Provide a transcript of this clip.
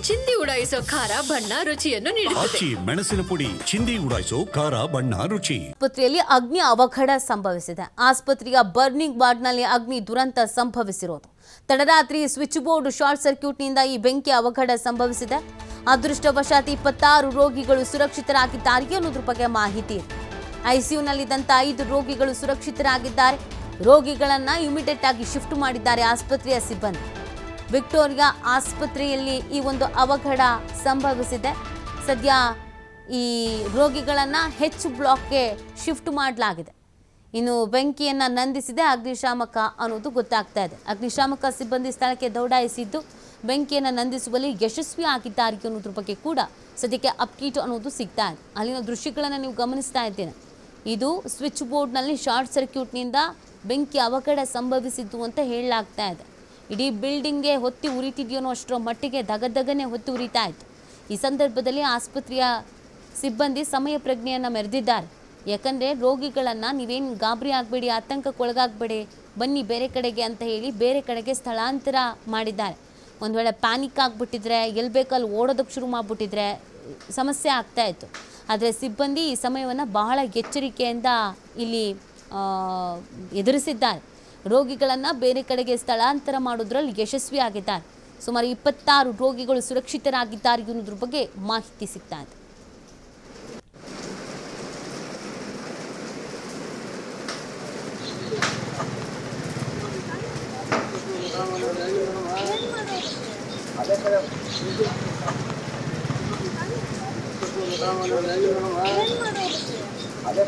ಚಿಂದಿ ಉಡಾಯಿಸೋ ಖಾರ ಬಣ್ಣ ರುಚಿಯನ್ನು ನೀಡುತ್ತದೆ. ಮೆಣಸಿನ ಪುಡಿ ಚಿಂದಿ ಉಡಾಯಿಸೋ ಖಾರ ಬಣ್ಣ ರುಚಿ. ಆಸ್ಪತ್ರೆಯಲ್ಲಿ ಅಗ್ನಿ ಅವಘಡ ಸಂಭವಿಸಿದೆ. ಆಸ್ಪತ್ರೆಯ ಬರ್ನಿಂಗ್ ವಾರ್ಡ್ನಲ್ಲಿ ಅಗ್ನಿ ದುರಂತ ಸಂಭವಿಸಿರೋದು. ತಡರಾತ್ರಿ ಸ್ವಿಚ್ ಬೋರ್ಡ್ ಶಾರ್ಟ್ ಸರ್ಕ್ಯೂಟ್ನಿಂದ ಈ ಬೆಂಕಿ ಅವಘಡ ಸಂಭವಿಸಿದೆ. ಅದೃಷ್ಟವಶಾತ್ 26 ರೋಗಿಗಳು ಸುರಕ್ಷಿತರಾಗಿದ್ದಾರೆ ಅನ್ನೋದ್ರ ಬಗ್ಗೆ ಮಾಹಿತಿ ಇದೆ. ಐಸಿಯುನಲ್ಲಿದ್ದಂಥ 5 ರೋಗಿಗಳು ಸುರಕ್ಷಿತರಾಗಿದ್ದಾರೆ. ರೋಗಿಗಳನ್ನ ಇಮಿಡಿಯೇಟ್ ಆಗಿ ಶಿಫ್ಟ್ ಮಾಡಿದ್ದಾರೆ ಆಸ್ಪತ್ರೆಯ ಸಿಬ್ಬಂದಿ. ವಿಕ್ಟೋರಿಯಾ ಆಸ್ಪತ್ರೆಯಲ್ಲಿ ಈ ಒಂದು ಅವಘಡ ಸಂಭವಿಸಿದೆ. ಸದ್ಯ ಈ ರೋಗಿಗಳನ್ನು ಬ್ಲಾಕ್ಗೆ ಶಿಫ್ಟ್ ಮಾಡಲಾಗಿದೆ. ಇನ್ನು ಬೆಂಕಿಯನ್ನು ನಂದಿಸಿದೆ ಅಗ್ನಿಶಾಮಕ ಅನ್ನೋದು ಗೊತ್ತಾಗ್ತಾ ಇದೆ. ಅಗ್ನಿಶಾಮಕ ಸಿಬ್ಬಂದಿ ಸ್ಥಳಕ್ಕೆ ದೌಡಾಯಿಸಿದ್ದು ಬೆಂಕಿಯನ್ನು ನಂದಿಸುವಲ್ಲಿ ಯಶಸ್ವಿ ಆಗಿದ್ದಾರೆ ಅನ್ನೋದ್ರ ಬಗ್ಗೆ ಕೂಡ ಸದ್ಯಕ್ಕೆ ಅಪ್ಡೇಟ್ ಅನ್ನೋದು ಸಿಗ್ತಾ ಇದೆ. ಅಲ್ಲಿನ ದೃಶ್ಯಗಳನ್ನು ನೀವು ಗಮನಿಸ್ತಾ ಇದ್ದೇನೆ. ಇದು ಸ್ವಿಚ್ ಬೋರ್ಡ್ನಲ್ಲಿ ಶಾರ್ಟ್ ಸರ್ಕ್ಯೂಟ್ನಿಂದ ಬೆಂಕಿ ಅವಘಡ ಸಂಭವಿಸಿದ್ದು ಅಂತ ಹೇಳಲಾಗ್ತಾ ಇದೆ. ಇಡೀ ಬಿಲ್ಡಿಂಗ್ಗೆ ಹೊತ್ತಿ ಉರಿತಿದೆಯೋ ಅಷ್ಟರ ಮಟ್ಟಿಗೆ ದಗದಗನೆ ಹೊತ್ತಿ ಉರಿತಾ ಇತ್ತು. ಈ ಸಂದರ್ಭದಲ್ಲಿ ಆಸ್ಪತ್ರೆಯ ಸಿಬ್ಬಂದಿ ಸಮಯ ಪ್ರಜ್ಞೆಯನ್ನು ಮೆರೆದಿದ್ದಾರೆ. ಯಾಕಂದರೆ ರೋಗಿಗಳನ್ನು ನೀವೇನು ಗಾಬರಿ ಆಗಬೇಡಿ, ಆತಂಕಕ್ಕೊಳಗಾಗಬೇಡಿ, ಬನ್ನಿ ಬೇರೆ ಕಡೆಗೆ ಅಂತ ಹೇಳಿ ಬೇರೆ ಕಡೆಗೆ ಸ್ಥಳಾಂತರ ಮಾಡಿದ್ದಾರೆ. ಒಂದು ವೇಳೆ ಪ್ಯಾನಿಕ್ ಆಗಿಬಿಟ್ಟಿದ್ರೆ, ಎಲ್ಲಿ ಬೇಕಲ್ಲಿ ಓಡೋದಕ್ಕೆ ಶುರು ಮಾಡಿಬಿಟ್ಟಿದ್ರೆ ಸಮಸ್ಯೆ ಆಗ್ತಾಯಿತ್ತು. ಆದರೆ ಸಿಬ್ಬಂದಿ ಈ ಸಮಯವನ್ನು ಬಹಳ ಎಚ್ಚರಿಕೆಯಿಂದ ಇಲ್ಲಿ ಎದುರಿಸಿದ್ದಾರೆ. ರೋಗಿಗಳನ್ನು ಬೇರೆ ಕಡೆಗೆ ಸ್ಥಳಾಂತರ ಮಾಡೋದ್ರಲ್ಲಿ ಯಶಸ್ವಿಯಾಗಿದ್ದಾರೆ. ಸುಮಾರು 26 ರೋಗಿಗಳು ಸುರಕ್ಷಿತರಾಗಿದ್ದಾರೆ ಅನ್ನೋದ್ರ ಬಗ್ಗೆ ಮಾಹಿತಿ ಸಿಗ್ತಾ ಇದೆ. ಅದೇ